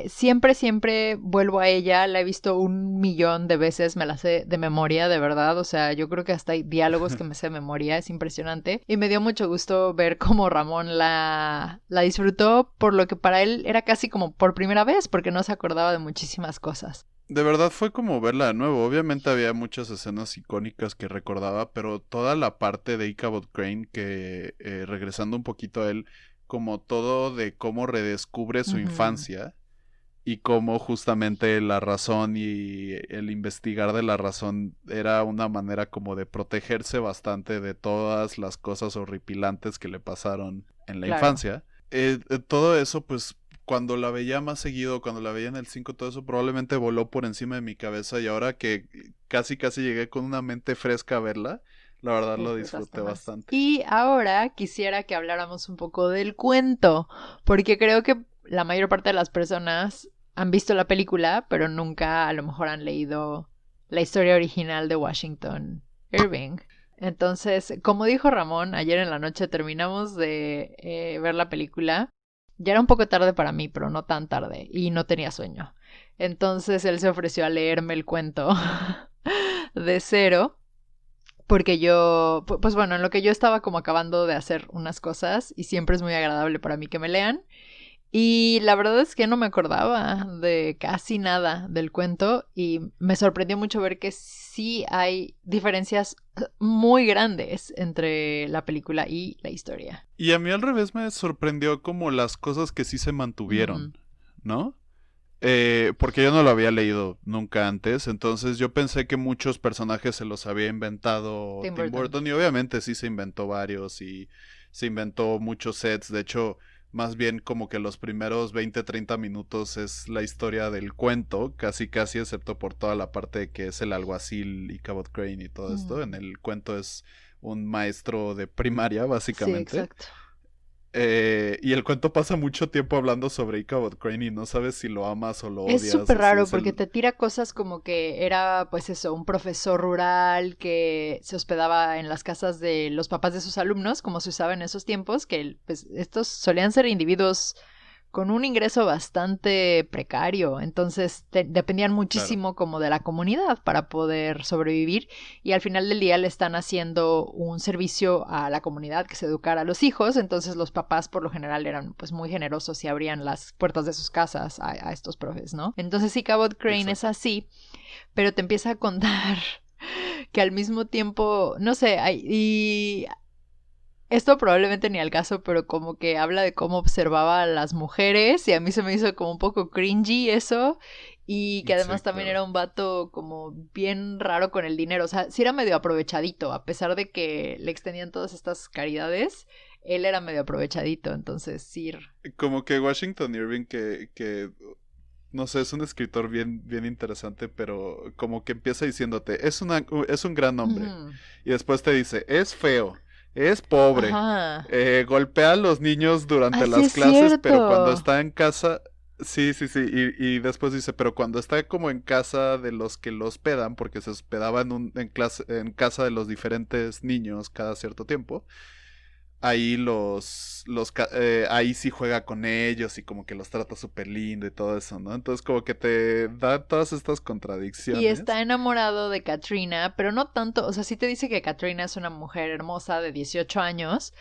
Speaker 1: siempre vuelvo a ella, la he visto 1 millón de veces, me la sé de memoria, de verdad, o sea, yo creo que hasta hay diálogos que me sé de memoria, es impresionante, y me dio mucho gusto ver cómo Ramón la disfrutó, por lo que para él era casi como por primera vez, porque no se acordaba de muchísimas cosas.
Speaker 2: De verdad fue como verla de nuevo. Obviamente había muchas escenas icónicas que recordaba, pero toda la parte de Ichabod Crane que, regresando un poquito a él, como todo de cómo redescubre su
Speaker 1: Ujú.
Speaker 2: infancia y cómo justamente la razón y el investigar de la razón era una manera como de protegerse bastante de todas las cosas horripilantes que le pasaron en la
Speaker 1: Claro.
Speaker 2: infancia. Todo eso, pues, cuando la veía más seguido, cuando la veía en el 5 todo eso probablemente voló por encima de mi cabeza y ahora que casi llegué con una mente fresca a verla, la verdad lo
Speaker 1: Disfrutaste
Speaker 2: disfruté
Speaker 1: más.
Speaker 2: bastante.
Speaker 1: Y ahora quisiera que habláramos un poco del cuento, porque creo que la mayor parte de las personas han visto la película, pero nunca a lo mejor han leído la historia original de Washington Irving. Entonces, como dijo Ramón, ayer en la noche terminamos de ver la película. Ya era un poco tarde para mí, pero no tan tarde, y no tenía sueño. Entonces él se ofreció a leerme el cuento de cero porque pues bueno, en lo que yo estaba como acabando de hacer unas cosas y siempre es muy agradable para mí que me lean. Y la verdad es que no me acordaba de casi nada del cuento y me sorprendió mucho ver que sí hay diferencias muy grandes entre la película y la historia.
Speaker 2: Y a mí al revés me sorprendió como las cosas que sí se
Speaker 1: Ujú.
Speaker 2: mantuvieron, ¿no? Porque yo no lo había leído nunca antes, entonces yo pensé que muchos personajes se los había inventado
Speaker 1: Tim
Speaker 2: Tim
Speaker 1: Burton.
Speaker 2: Burton y obviamente sí se inventó varios y se inventó muchos sets, de hecho más bien como que los primeros 20-30 minutos es la historia del cuento, casi excepto por toda la parte de que es el alguacil y Cabot Crane y todo esto, en
Speaker 1: Mm.
Speaker 2: el cuento es un maestro de primaria
Speaker 1: Sí,
Speaker 2: básicamente.
Speaker 1: exacto.
Speaker 2: Y el cuento pasa mucho tiempo hablando sobre Ichabod Crane y no sabes si lo amas o lo
Speaker 1: Es
Speaker 2: odias
Speaker 1: súper
Speaker 2: o si
Speaker 1: raro
Speaker 2: es
Speaker 1: porque
Speaker 2: el...
Speaker 1: te tira cosas como que era, pues eso, un profesor rural que se hospedaba en las casas de los papás de sus alumnos, como se usaba en esos tiempos, que pues estos solían ser individuos con un ingreso bastante precario, entonces dependían
Speaker 2: Claro,
Speaker 1: muchísimo como de la comunidad para poder sobrevivir y al final del día le están haciendo un servicio a la comunidad que se educara a los hijos, entonces los papás por lo general eran pues muy generosos y abrían las puertas de sus casas a estos profes, ¿no? Entonces sí, Cabot Crane es
Speaker 2: exacto.
Speaker 1: así, pero te empieza a contar que al mismo tiempo, no sé, y esto probablemente ni al caso, pero como que habla de cómo observaba a las mujeres y a mí se me hizo como un poco cringy eso y que
Speaker 2: Sí,
Speaker 1: además también
Speaker 2: claro.
Speaker 1: era un vato como bien raro con el dinero, o sea, sí era medio aprovechadito, a pesar de que le extendían todas estas caridades, él era medio aprovechadito, entonces sí.
Speaker 2: Como que Washington Irving no sé, es un escritor bien interesante, pero como que empieza diciéndote, es un gran hombre.
Speaker 1: Ujú.
Speaker 2: Y después te dice, es feo, es pobre,
Speaker 1: Ajá.
Speaker 2: golpea a los niños durante
Speaker 1: Así
Speaker 2: las
Speaker 1: es
Speaker 2: clases, pero cuando
Speaker 1: cierto.
Speaker 2: está en casa, sí, y después dice, pero cuando está como en casa de los que lo hospedan, porque se hospedaba en casa de los diferentes niños cada cierto tiempo, ahí ahí sí juega con ellos y como que los trata súper lindo y todo eso, ¿no? Entonces como que te da todas estas
Speaker 1: Y está
Speaker 2: contradicciones.
Speaker 1: enamorado de Katrina, pero no tanto, o sea, sí te dice que Katrina es una mujer hermosa de 18 años,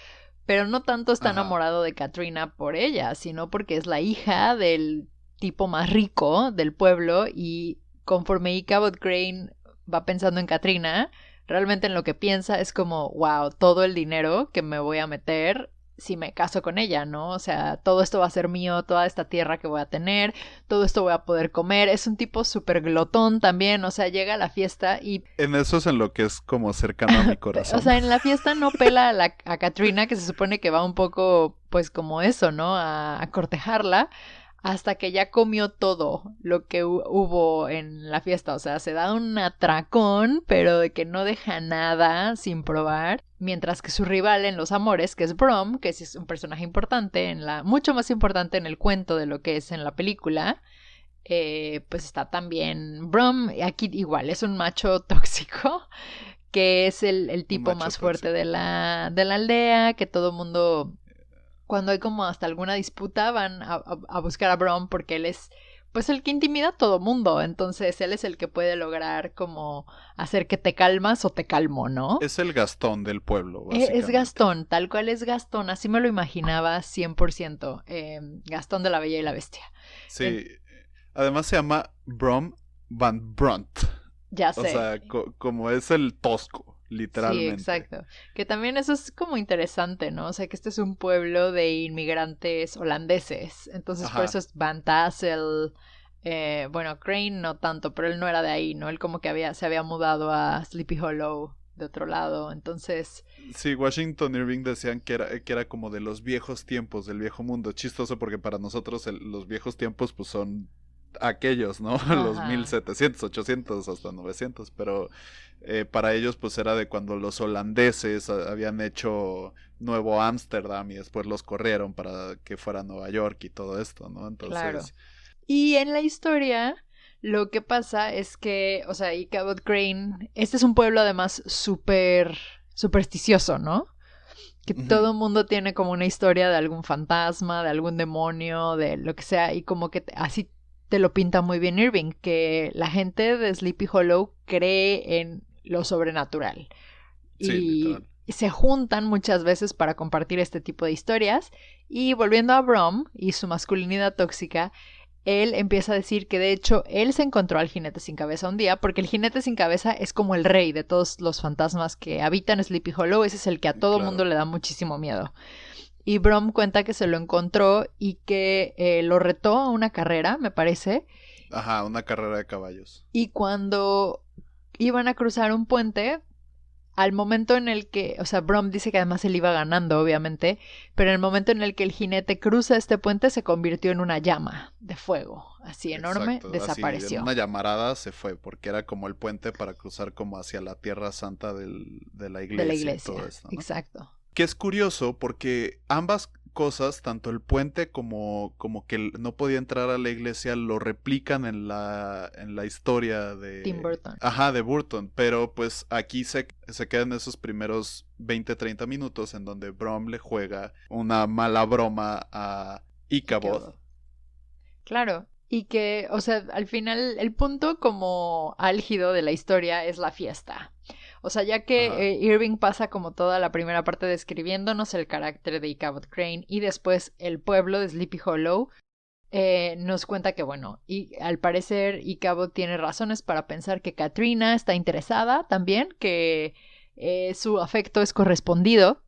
Speaker 1: pero no tanto está
Speaker 2: Ajá,
Speaker 1: enamorado de Katrina por ella, sino porque es la hija del tipo más rico del pueblo y conforme Ichabod Crane va pensando en Katrina, realmente en lo que piensa es como, wow, todo el dinero que me voy a meter si me caso con ella, ¿no? O sea, todo esto va a ser mío, toda esta tierra que voy a tener, todo esto voy a poder comer. Es un tipo súper glotón también, o sea, llega a la fiesta y...
Speaker 2: En eso es en lo que es como cercano a mi
Speaker 1: O
Speaker 2: corazón.
Speaker 1: sea, en la fiesta no pela a Katrina, que se supone que va un poco, pues como eso, ¿no? A cortejarla, hasta que ya comió todo lo que hubo en la fiesta. O sea, se da un atracón, pero de que no deja nada sin probar. Mientras que su rival en Los Amores, que es Brom, que sí es un personaje importante, mucho más importante en el cuento de lo que es en la película, pues está también Brom. Aquí igual es un macho tóxico que es el
Speaker 2: Un
Speaker 1: tipo
Speaker 2: macho
Speaker 1: más fuerte de
Speaker 2: tóxico.
Speaker 1: la aldea, que todo mundo, cuando hay como hasta alguna disputa, van a buscar a Brom porque él es, pues el que intimida a todo mundo, entonces él es el que puede lograr como hacer que te calmas o te calmo, ¿no?
Speaker 2: Es el Gastón del pueblo,
Speaker 1: Es
Speaker 2: básicamente.
Speaker 1: Gastón, tal cual es Gastón, así me lo imaginaba 100%, Gastón de la Bella y la Bestia. En-
Speaker 2: Sí. Además se llama Brom Van Brunt.
Speaker 1: ya
Speaker 2: O
Speaker 1: sé.
Speaker 2: sea, como es el tosco,
Speaker 1: Sí,
Speaker 2: literalmente.
Speaker 1: exacto. Que también eso es como interesante, ¿no? O sea, que este es un pueblo de inmigrantes holandeses. Entonces, por eso
Speaker 2: Ajá.
Speaker 1: es Van Tassel. Bueno, Crane no tanto, pero él no era de ahí, ¿no? Él como que se había mudado a Sleepy Hollow de otro lado. Entonces,
Speaker 2: Sí, Washington Irving decían que era como de los viejos tiempos, del viejo mundo. Chistoso porque para nosotros los viejos tiempos pues son aquellos, ¿no? Los
Speaker 1: ajá,
Speaker 2: 1700, 800 hasta 900, pero para ellos pues era de cuando los holandeses habían hecho Nuevo Ámsterdam y después los corrieron para que fuera Nueva York y todo esto, ¿no?
Speaker 1: claro.
Speaker 2: Entonces,
Speaker 1: Y en la historia, lo que pasa es que, o sea, y Cabot Crane, este es un pueblo además súper supersticioso, ¿no? Que
Speaker 2: ujú,
Speaker 1: todo el mundo tiene como una historia de algún fantasma, de algún demonio, de lo que sea, y como que así te lo pinta muy bien Irving, que la gente de Sleepy Hollow cree en lo sobrenatural
Speaker 2: sí,
Speaker 1: y
Speaker 2: literal.
Speaker 1: se juntan muchas veces para compartir este tipo de historias. Y volviendo a Brom y su masculinidad tóxica, él empieza a decir que de hecho él se encontró al jinete sin cabeza un día, porque el jinete sin cabeza es como el rey de todos los fantasmas que habitan Sleepy Hollow, ese es el que a todo mundo
Speaker 2: Claro.
Speaker 1: le da muchísimo miedo. Y Brom cuenta que se lo encontró y que lo retó a una carrera, me parece,
Speaker 2: Ajá, una carrera de caballos.
Speaker 1: y cuando iban a cruzar un puente, al momento en el que, o sea, Brom dice que además él iba ganando, obviamente, pero en el momento en el que el jinete cruza este puente se convirtió en una llama de fuego, así enorme,
Speaker 2: Exacto, así en
Speaker 1: desapareció
Speaker 2: una llamarada se fue porque era como el puente para cruzar como hacia la Tierra Santa de la
Speaker 1: de la
Speaker 2: iglesia y todo
Speaker 1: iglesia.
Speaker 2: esto, ¿no?
Speaker 1: Exacto.
Speaker 2: Que es curioso porque ambas cosas, tanto el puente como que no podía entrar a la iglesia, lo replican en la historia
Speaker 1: Tim
Speaker 2: de...
Speaker 1: Burton.
Speaker 2: Ajá, de Burton, pero pues aquí se quedan esos primeros 20-30 minutos en donde Brom le juega una mala broma a
Speaker 1: Y qué
Speaker 2: Ichabod.
Speaker 1: bodo. Claro. Y que, o sea, al final el punto como álgido de la historia es la fiesta. O sea, ya
Speaker 2: Ajá.
Speaker 1: que Irving pasa como toda la primera parte describiéndonos el carácter de Ichabod Crane y después el pueblo de Sleepy Hollow, nos cuenta que, bueno, y al parecer Ichabod tiene razones para pensar que Katrina está interesada también, que su afecto es correspondido.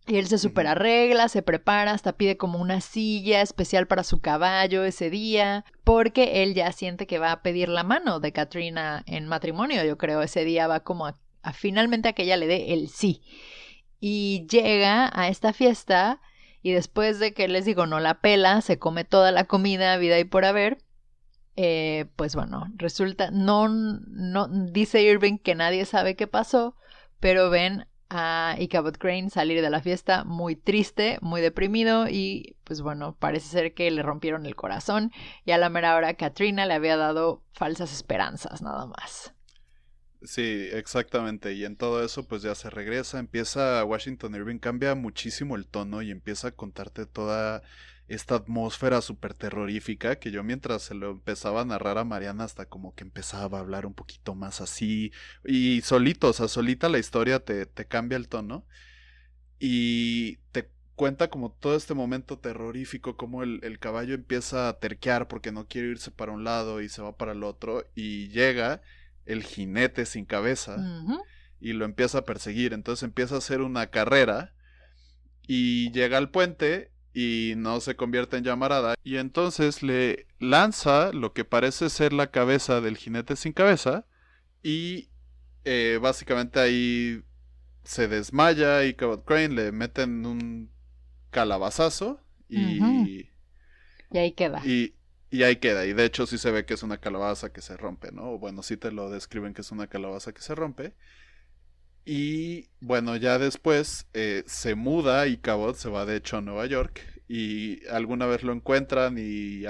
Speaker 1: Y él se super
Speaker 2: Ujú.
Speaker 1: arregla, se prepara, hasta pide como una silla especial para su caballo ese día, porque él ya siente que va a pedir la mano de Katrina en matrimonio, yo creo. Ese día va como a finalmente a que ella le dé el sí. Y llega a esta fiesta y después de que les digo no la pela, se come toda la comida, vida y por haber. Pues bueno, resulta, no, dice Irving que nadie sabe qué pasó, pero ven a Ichabod Crane salir de la fiesta muy triste, muy deprimido y pues bueno, parece ser que le rompieron el corazón y a la mera hora Katrina le había dado falsas esperanzas nada más.
Speaker 2: Sí, exactamente. Y en todo eso, pues ya se regresa, empieza Washington Irving, cambia muchísimo el tono y empieza a contarte toda esta atmósfera súper terrorífica que yo mientras se lo empezaba a narrar a Mariana hasta como que empezaba a hablar un poquito más así y solito, o sea, solita la historia te cambia el tono y te cuenta como todo este momento terrorífico, como el caballo empieza a terquear porque no quiere irse para un lado y se va para el otro y llega el jinete sin cabeza
Speaker 1: Ujú.
Speaker 2: y lo empieza a perseguir, entonces empieza a hacer una carrera y llega al puente y no se convierte en llamarada. Y entonces le lanza lo que parece ser la cabeza del jinete sin cabeza. Y básicamente ahí se desmaya y Cabot Crane le meten un calabazazo
Speaker 1: Ujú.
Speaker 2: y,
Speaker 1: Y ahí queda.
Speaker 2: y ahí queda. Y de hecho sí se ve que es una calabaza que se rompe, ¿no? O bueno, sí te lo describen que es una calabaza que se rompe. Y bueno, ya después se muda y Cabot se va de hecho a Nueva York y alguna vez lo encuentran y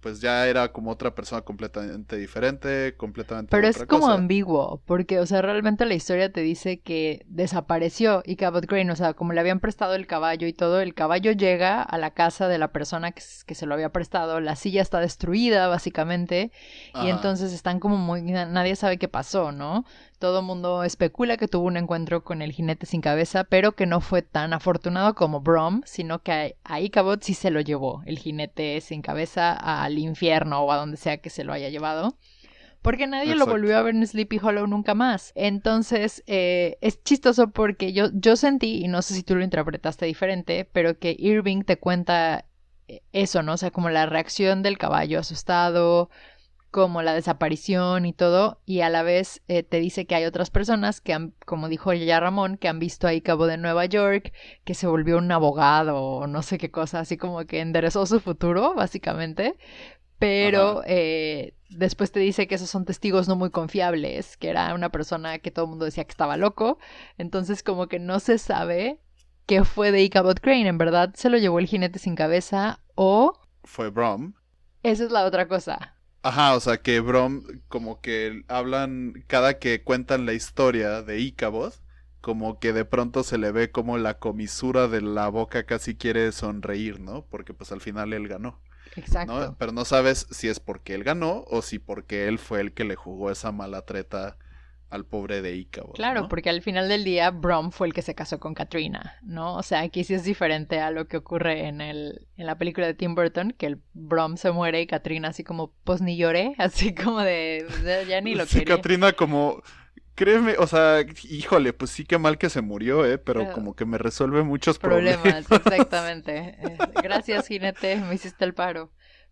Speaker 2: pues ya era como otra persona completamente diferente, completamente de
Speaker 1: Pero es
Speaker 2: otra
Speaker 1: como
Speaker 2: cosa.
Speaker 1: ambiguo, porque, o sea, realmente la historia te dice que desapareció y Cabot Crane, o sea, como le habían prestado el caballo y todo, el caballo llega a la casa de la persona que se lo había prestado, la silla está destruida, básicamente, y
Speaker 2: Ajá,
Speaker 1: entonces están como muy, nadie sabe qué pasó, ¿no? Todo el mundo especula que tuvo un encuentro con el jinete sin cabeza, pero que no fue tan afortunado como Brom, sino que ahí Cabot sí se lo llevó, el jinete sin cabeza, al infierno o a donde sea que se lo haya llevado porque nadie lo
Speaker 2: exacto.
Speaker 1: volvió a ver en Sleepy Hollow nunca más. Entonces, es chistoso porque yo sentí, y no sé si tú lo interpretaste diferente, pero que Irving te cuenta eso, ¿no? O sea, como la reacción del caballo asustado, como la desaparición y todo, y a la vez te dice que hay otras personas que han, como dijo ya Ramón, que han visto ahí Cabo de Nueva York, que se volvió un abogado o no sé qué cosa, así como que enderezó su futuro, básicamente,
Speaker 2: Ajá.
Speaker 1: pero después te dice que esos son testigos no muy confiables, que era una persona que todo el mundo decía que estaba loco, entonces como que no se sabe qué fue de Ichabod Crane, en verdad se lo llevó el jinete sin cabeza o
Speaker 2: Fue Brom.
Speaker 1: esa es la otra cosa.
Speaker 2: Ajá, o sea que Brom, como que hablan, cada que cuentan la historia de Ichabod, como que de pronto se le ve como la comisura de la boca casi quiere sonreír, ¿no? Porque pues al final él ganó, ¿no?
Speaker 1: Exacto.
Speaker 2: Pero no sabes si es porque él ganó o si porque él fue el que le jugó esa mala treta al pobre de Ichabod,
Speaker 1: Claro,
Speaker 2: ¿no?
Speaker 1: porque al final del día Brom fue el que se casó con Katrina, ¿no? O sea, aquí sí es diferente a lo que ocurre en la película de Tim Burton, que el Brom se muere y Katrina así como, pues ni lloré, así como de, ya ni lo
Speaker 2: Sí,
Speaker 1: quería.
Speaker 2: Katrina, como, créeme, o sea, híjole, pues sí que mal que se murió, pero
Speaker 1: Eh,
Speaker 2: como que me resuelve muchos problemas.
Speaker 1: Problemas, exactamente. Gracias, jinete, me hiciste el paro.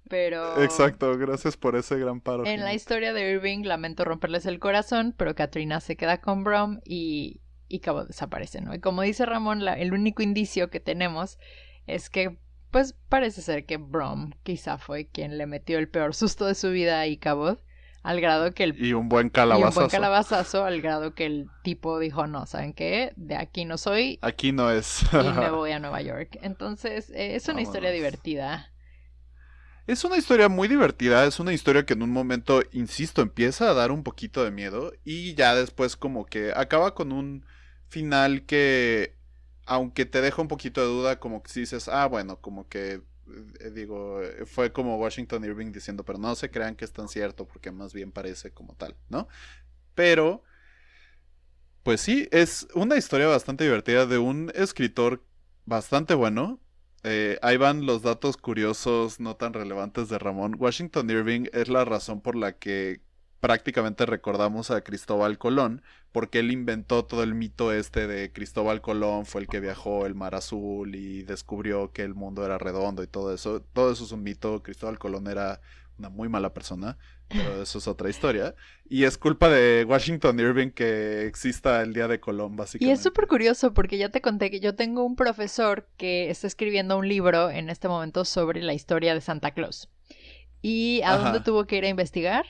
Speaker 1: Pero
Speaker 2: Exacto, gracias por ese gran paro,
Speaker 1: en la
Speaker 2: jinete.
Speaker 1: historia de Irving, lamento romperles el corazón, pero Katrina se queda con Brom y Cabo desaparece, ¿no? Y como dice Ramón, el único indicio que tenemos es que, pues parece ser que Brom quizá fue quien le metió el peor susto de su vida a Ichabod, al grado que el
Speaker 2: Y un buen
Speaker 1: y un buen
Speaker 2: calabazazo.
Speaker 1: calabazazo al grado que el tipo dijo, no, ¿saben qué? De aquí no soy
Speaker 2: Aquí no es.
Speaker 1: y me voy a Nueva York. Entonces, es una historia
Speaker 2: Vámonos.
Speaker 1: divertida.
Speaker 2: Es una historia muy divertida, es una historia que en un momento, insisto, empieza a dar un poquito de miedo y ya después como que acaba con un final que, aunque te deja un poquito de duda, como que si dices, ah, bueno, como que, digo, fue como Washington Irving diciendo, pero no se crean que es tan cierto porque más bien parece como tal, ¿no? Pero, pues sí, es una historia bastante divertida de un escritor bastante bueno. Ahí van los datos curiosos no tan relevantes de Ramón. Washington Irving es la razón por la que prácticamente recordamos a Cristóbal Colón, porque él inventó todo el mito este de Cristóbal Colón fue el que viajó el mar azul y descubrió que el mundo era redondo y todo eso. Todo eso es un mito. Cristóbal Colón era una muy mala persona, pero eso es otra historia. Y es culpa de Washington Irving que exista el Día de Colón,
Speaker 1: Y es
Speaker 2: básicamente.
Speaker 1: súper curioso porque ya te conté que yo tengo un profesor que está escribiendo un libro en este momento sobre la historia de Santa Claus. ¿Y a dónde
Speaker 2: Ajá.
Speaker 1: tuvo que ir a investigar?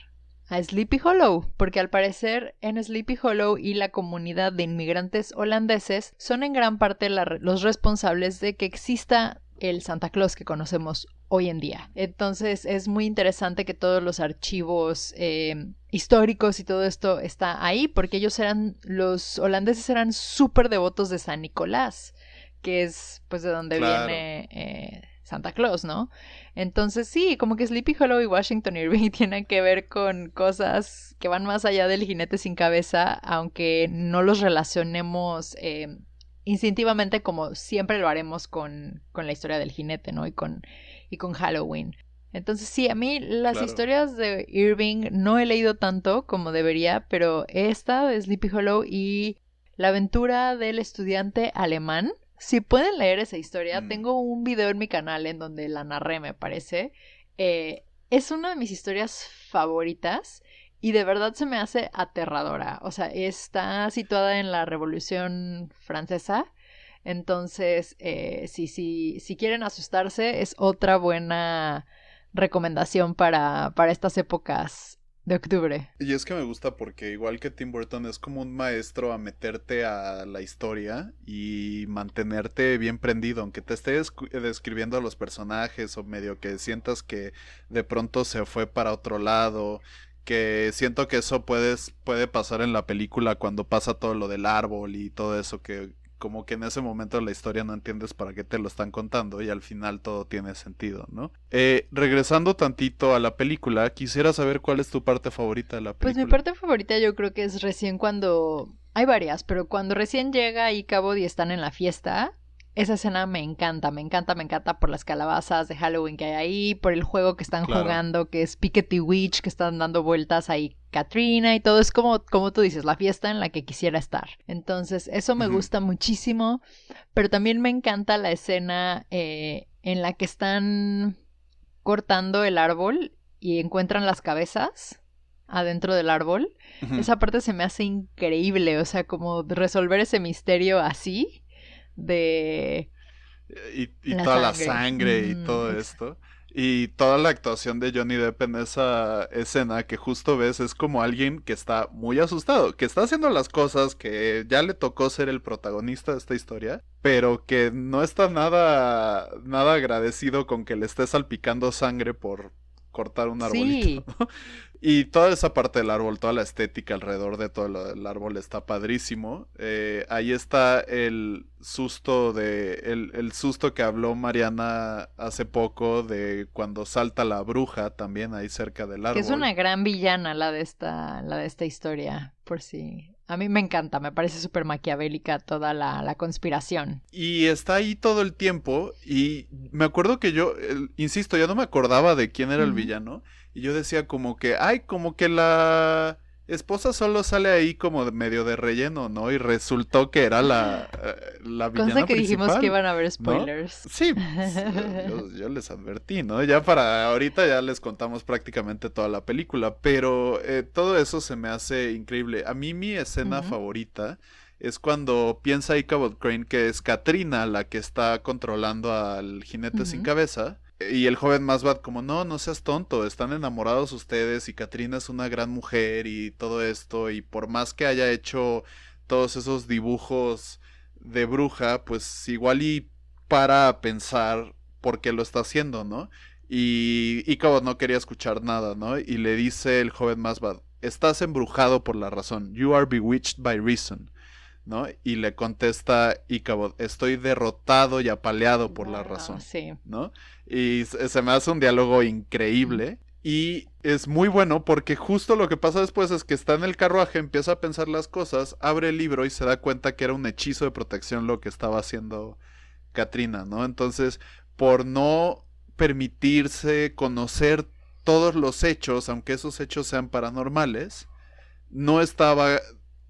Speaker 1: A Sleepy Hollow, porque al parecer en Sleepy Hollow y la comunidad de inmigrantes holandeses son en gran parte los responsables de que exista el Santa Claus que conocemos hoy en día. Entonces es muy interesante que todos los archivos históricos y todo esto está ahí, porque los holandeses eran súper devotos de San Nicolás, que es pues de donde
Speaker 2: Claro.
Speaker 1: viene Santa Claus, ¿no? Entonces sí, como que Sleepy Hollow y Washington Irving tienen que ver con cosas que van más allá del jinete sin cabeza, aunque no los relacionemos instintivamente como siempre lo haremos con la historia del jinete, ¿no? Y con Halloween. Entonces sí, a mí las
Speaker 2: Claro.
Speaker 1: historias de Irving no he leído tanto como debería, pero esta de Sleepy Hollow y la aventura del estudiante alemán Si pueden leer esa historia,
Speaker 2: Mm.
Speaker 1: tengo un video en mi canal en donde la narré, me parece. Es una de mis historias favoritas y de verdad se me hace aterradora. O sea, está situada en la Revolución Francesa. Entonces, si quieren asustarse, es otra buena recomendación para estas épocas de octubre.
Speaker 2: Y es que me gusta porque igual que Tim Burton es como un maestro a meterte a la historia y mantenerte bien prendido, aunque te esté describiendo a los personajes o medio que sientas que de pronto se fue para otro lado, que siento que eso puede pasar en la película cuando pasa todo lo del árbol y todo eso que como que en ese momento de la historia no entiendes para qué te lo están contando y al final todo tiene sentido, ¿no? Regresando tantito a la película, quisiera saber cuál es tu parte favorita de la
Speaker 1: Pues mi
Speaker 2: película.
Speaker 1: parte favorita yo creo que es recién cuando... Hay varias, pero cuando recién llega Ichabod y están en la fiesta, esa escena me encanta, me encanta, me encanta por las calabazas de Halloween que hay ahí, por el juego que están
Speaker 2: Claro.
Speaker 1: jugando, que es Pickety Witch, que están dando vueltas ahí Katrina y todo. Es como tú dices, la fiesta en la que quisiera estar. Entonces, eso me
Speaker 2: Ujú.
Speaker 1: gusta muchísimo, pero también me encanta la escena en la que están cortando el árbol y encuentran las cabezas adentro del árbol.
Speaker 2: Ujú.
Speaker 1: Esa parte se me hace increíble, o sea, como resolver ese misterio así de
Speaker 2: Y
Speaker 1: la
Speaker 2: toda la
Speaker 1: sangre.
Speaker 2: sangre y todo esto. Y toda la actuación de Johnny Depp en esa escena que justo ves es como alguien que está muy asustado, que está haciendo las cosas, que ya le tocó ser el protagonista de esta historia, pero que no está nada agradecido con que le esté salpicando sangre por cortar un arbolito,
Speaker 1: Sí,
Speaker 2: ¿no? Y toda esa parte del árbol, toda la estética alrededor de todo el árbol está padrísimo. Ahí está el susto que habló Mariana hace poco de cuando salta la bruja también ahí cerca del
Speaker 1: que es
Speaker 2: árbol.
Speaker 1: una gran villana la de esta historia, por si... A mí me encanta, me parece súper maquiavélica toda la conspiración.
Speaker 2: Y está ahí todo el tiempo y me acuerdo que yo, insisto, ya no me acordaba de quién era el
Speaker 1: Ujú.
Speaker 2: villano y yo decía como que, ay, como que la esposa solo sale ahí como medio de relleno, ¿no? Y resultó que era la
Speaker 1: Consta
Speaker 2: villana
Speaker 1: que dijimos que
Speaker 2: principal,
Speaker 1: iban a haber
Speaker 2: ¿no?
Speaker 1: spoilers.
Speaker 2: Sí, pues, yo les advertí, ¿no? Ya para ahorita ya les contamos prácticamente toda la película, pero todo eso se me hace increíble. A mí mi escena
Speaker 1: Ujú,
Speaker 2: favorita es cuando piensa Ichabod Crane que es Katrina la que está controlando al jinete sin
Speaker 1: ujú.
Speaker 2: cabeza. Y el joven Masbat como, no seas tonto, están enamorados ustedes y Katrina es una gran mujer y todo esto. Y por más que haya hecho todos esos dibujos de bruja, pues igual y para a pensar por qué lo está haciendo, ¿no? Y Ichabod no quería escuchar nada, ¿no? Y le dice el joven Masbat, estás embrujado por la razón. You are bewitched by reason. ¿No? Y le contesta Ichabod, estoy derrotado y apaleado por la
Speaker 1: Wow,
Speaker 2: razón,
Speaker 1: sí.
Speaker 2: ¿no? Y se me hace un diálogo increíble y es muy bueno porque justo lo que pasa después es que está en el carruaje, empieza a pensar las cosas, abre el libro y se da cuenta que era un hechizo de protección lo que estaba haciendo Katrina, ¿no? Entonces, por no permitirse conocer todos los hechos, aunque esos hechos sean paranormales, no estaba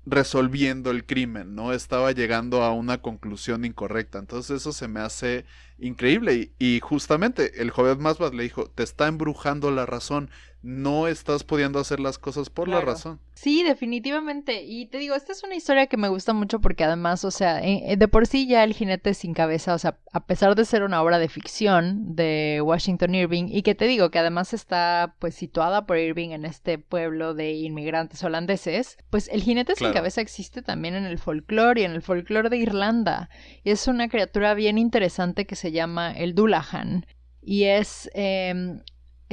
Speaker 2: resolviendo el crimen, no estaba llegando a una conclusión incorrecta. Entonces eso se me hace increíble. Y justamente el joven Masbat le dijo, te está embrujando la razón, no estás pudiendo hacer las cosas por la
Speaker 1: Claro.
Speaker 2: razón.
Speaker 1: Sí, definitivamente. Y te digo, esta es una historia que me gusta mucho porque además, o sea, de por sí ya El jinete sin cabeza, o sea, a pesar de ser una obra de ficción de Washington Irving, y que te digo que además está pues situada por Irving en este pueblo de inmigrantes holandeses, pues El jinete sin
Speaker 2: Claro.
Speaker 1: cabeza existe también en el folclore y en el folclore de Irlanda. Y es una criatura bien interesante que se llama el Dullahan. Y es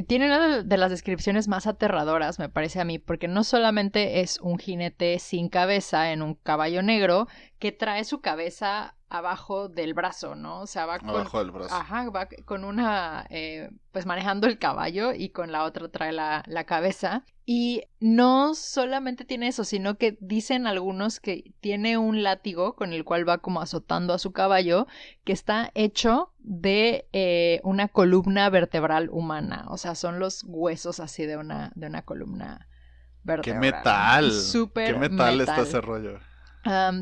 Speaker 1: tiene una de las descripciones más aterradoras, me parece a mí, porque no solamente es un jinete sin cabeza en un caballo negro que trae su cabeza abajo del brazo, ¿no? O sea, va con,
Speaker 2: Abajo del brazo.
Speaker 1: ajá, va con una, pues manejando el caballo y con la otra trae la cabeza. Y no solamente tiene eso, sino que dicen algunos que tiene un látigo con el cual va como azotando a su caballo, que está hecho de una columna vertebral humana. O sea, son los huesos así de una columna
Speaker 2: ¡Qué
Speaker 1: vertebral.
Speaker 2: metal! ¡Qué
Speaker 1: Súper
Speaker 2: metal está ese
Speaker 1: metal.
Speaker 2: rollo!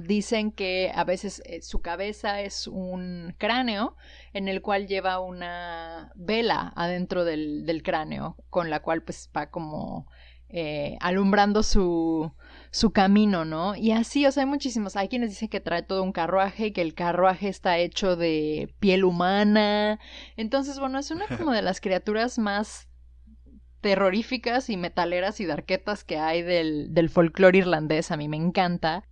Speaker 1: Dicen que a veces su cabeza es un cráneo en el cual lleva una vela adentro del cráneo, con la cual pues va como alumbrando su camino, ¿no? Y así, o sea, hay muchísimos. Hay quienes dicen que trae todo un carruaje y que el carruaje está hecho de piel humana. Entonces, bueno, es una como de las criaturas más terroríficas y metaleras y darketas que hay del folclore irlandés. A mí me encanta.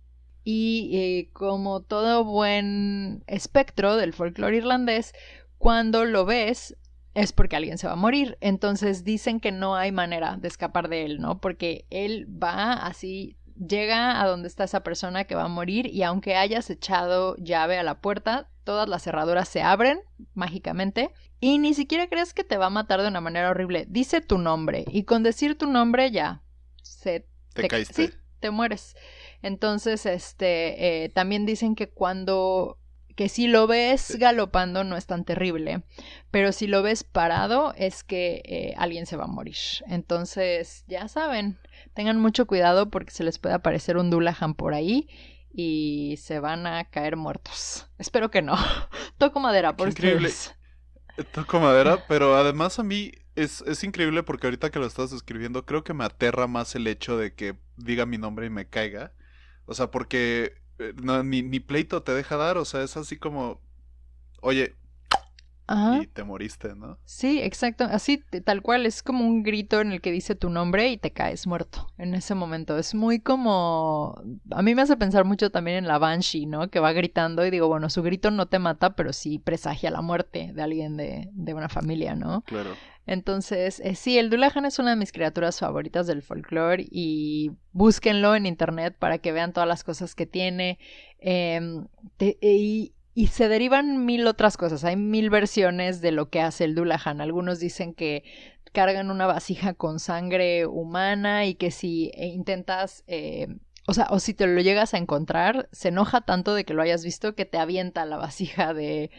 Speaker 1: Y como todo buen espectro del folclore irlandés, cuando lo ves es porque alguien se va a morir. Entonces dicen que no hay manera de escapar de él, ¿no? Porque él va así, llega a donde está esa persona que va a morir y aunque hayas echado llave a la puerta, todas las cerraduras se abren mágicamente y ni siquiera crees que te va a matar de una manera horrible. Dice tu nombre y con decir tu nombre ya
Speaker 2: te caíste.
Speaker 1: Sí, te mueres. Entonces, también dicen que que si lo ves galopando no es tan terrible, pero si lo ves parado es que alguien se va a morir. Entonces, ya saben, tengan mucho cuidado porque se les puede aparecer un Dullahan por ahí y se van a caer muertos. Espero que no. Toco madera por ustedes.
Speaker 2: Toco madera, pero además a mí es increíble porque ahorita que lo estás escribiendo creo que me aterra más el hecho de que diga mi nombre y me caiga. O sea, porque ni pleito te deja dar, o sea, es así como, oye,
Speaker 1: Ajá.
Speaker 2: y te moriste, ¿no?
Speaker 1: Sí, exacto, así tal cual, es como un grito en el que dice tu nombre y te caes muerto en ese momento. Es muy como, a mí me hace pensar mucho también en la Banshee, ¿no? Que va gritando y digo, bueno, su grito no te mata, pero sí presagia la muerte de alguien de una familia, ¿no?
Speaker 2: Claro.
Speaker 1: Entonces, sí, el Dullahan es una de mis criaturas favoritas del folclore y búsquenlo en internet para que vean todas las cosas que tiene. Y se derivan 1000 otras cosas. Hay 1000 versiones de lo que hace el Dullahan. Algunos dicen que cargan una vasija con sangre humana y que si intentas... o si te lo llegas a encontrar, se enoja tanto de que lo hayas visto que te avienta la vasija de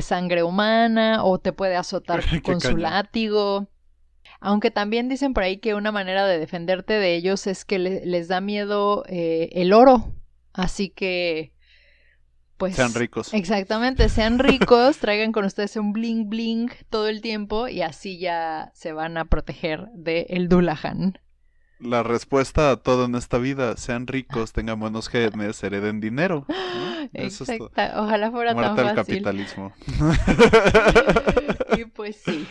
Speaker 1: sangre humana o te puede azotar con su látigo. Aunque también dicen por ahí que una manera de defenderte de ellos es que les da miedo el oro. Así que, pues...
Speaker 2: Sean ricos.
Speaker 1: Exactamente, sean ricos, traigan con ustedes un bling bling todo el tiempo y así ya se van a proteger del Dullahan.
Speaker 2: La respuesta a todo en esta vida, sean ricos, tengan buenos genes, hereden dinero, ¿no?
Speaker 1: Exacto, ojalá fuera tan
Speaker 2: muerte
Speaker 1: fácil.
Speaker 2: al capitalismo.
Speaker 1: Y pues sí.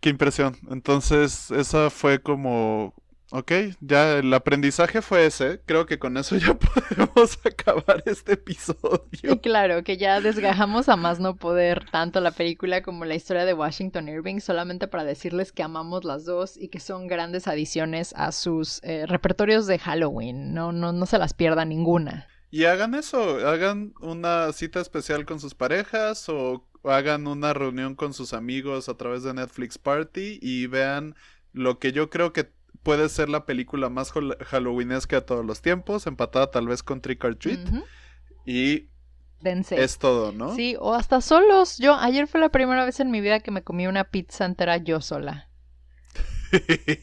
Speaker 2: Qué impresión. Entonces, esa fue como... Ok, ya el aprendizaje fue ese. Creo que con eso ya podemos acabar este episodio.
Speaker 1: Y claro, que ya desgajamos a más no poder tanto la película como la historia de Washington Irving, solamente para decirles que amamos las dos y que son grandes adiciones a sus repertorios de Halloween. No se las pierda ninguna.
Speaker 2: Y hagan eso, hagan una cita especial con sus parejas o hagan una reunión con sus amigos a través de Netflix Party y vean lo que yo creo que puede ser la película más halloweenesca de todos los tiempos, empatada tal vez con Trick or Treat. Uh-huh. Y
Speaker 1: dense.
Speaker 2: Es todo, ¿no?
Speaker 1: Sí, o hasta solos. Ayer fue la primera vez en mi vida que me comí una pizza entera yo sola.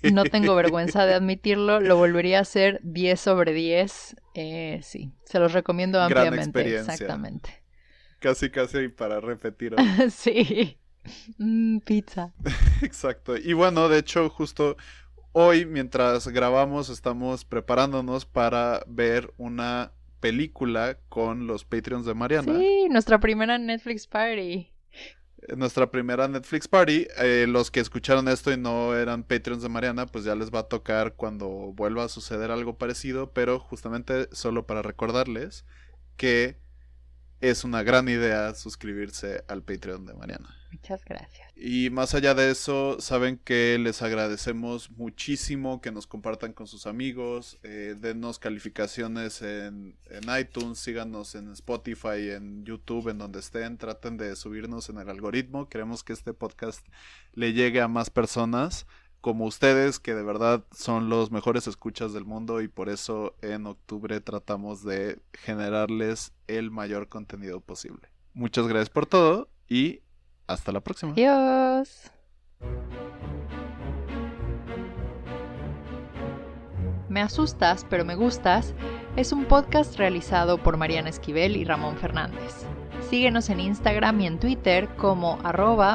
Speaker 1: No tengo vergüenza de admitirlo, lo volvería a hacer 10 sobre 10. Sí, se los recomiendo ampliamente.
Speaker 2: Gran experiencia.
Speaker 1: Exactamente.
Speaker 2: Casi para repetir.
Speaker 1: Sí, pizza.
Speaker 2: Exacto. Y bueno, de hecho, justo hoy, mientras grabamos, estamos preparándonos para ver una película con los Patreons de Mariana.
Speaker 1: Sí, nuestra primera Netflix Party.
Speaker 2: Nuestra primera Netflix Party. Los que escucharon esto y no eran Patreons de Mariana, pues ya les va a tocar cuando vuelva a suceder algo parecido, pero justamente solo para recordarles que es una gran idea suscribirse al Patreon de Mariana.
Speaker 1: Muchas gracias.
Speaker 2: Y más allá de eso, saben que les agradecemos muchísimo que nos compartan con sus amigos, denos calificaciones en iTunes, síganos en Spotify, en YouTube, en donde estén, traten de subirnos en el algoritmo. Queremos que este podcast le llegue a más personas como ustedes, que de verdad son los mejores escuchas del mundo, y por eso en octubre tratamos de generarles el mayor contenido posible. Muchas gracias por todo y hasta la próxima.
Speaker 1: Adiós. Me asustas, pero me gustas es un podcast realizado por Mariana Esquivel y Ramón Fernández. Síguenos en Instagram y en Twitter como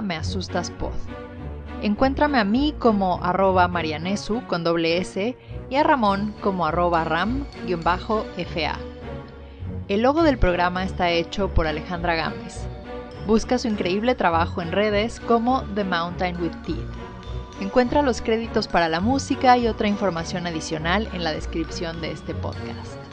Speaker 1: @measustaspod. Encuéntrame a mí como @marianesu con doble S y a Ramón como @ram_fa. El logo del programa está hecho por Alejandra Gámez. Busca su increíble trabajo en redes como The Mountain with Teeth. Encuentra los créditos para la música y otra información adicional en la descripción de este podcast.